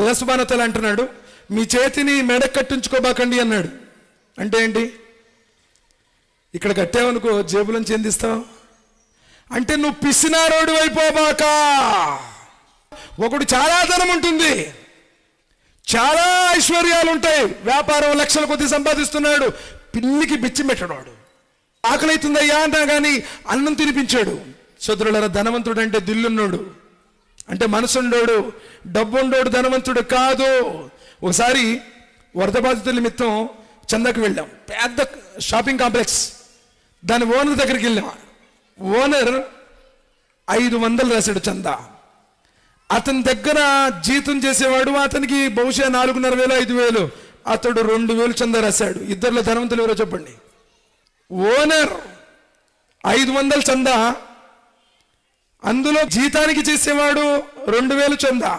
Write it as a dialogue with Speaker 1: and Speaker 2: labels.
Speaker 1: అల్లా సుబ్హానహు వ తఆలా అంటున్నాడు, మీ చేతిని మెడ కట్టించుకోబాకండి అన్నాడు. అంటే ఏంటి? ఇక్కడ కట్టావనుకో జేబులోంచి ఏం తీస్తావు అంటే నువ్వు పిసినారోడు అయిపోబాక. ఒకడు చాలా ధనం ఉంటుంది, చాలా ఐశ్వర్యాలు ఉంటాయి, వ్యాపారం లక్షల కొద్ది సంపాదిస్తున్నాడు, పిల్లికి బిచ్చి పెట్టడాడు. ఆకలి అవుతుందయ్యా అంటా కానీ అన్నం తినిపించాడు. సోదరులారా, ధనవంతుడు అంటే దిల్లున్నోడు, అంటే మనసుండోడు, డబ్బుండోడు ధనవంతుడు కాదు. ఒకసారి వరద బాధితుల నిమిత్తం చందాకి వెళ్ళాం. పెద్ద షాపింగ్ కాంప్లెక్స్. దాని ఓనర్ దగ్గరికి వెళ్ళాం. ఓనర్ 500 రాశాడు చందా. అతని దగ్గర జీతం చేసేవాడు, అతనికి బహుశా 4,500 5,000, అతడు 2,000 చందా రాశాడు. ఇద్దరిలో ధనవంతులు ఎవరో చెప్పండి. ఓనర్ 500 చందా, అందులో జీతానికి చేసేవాడు 2,000 చందా.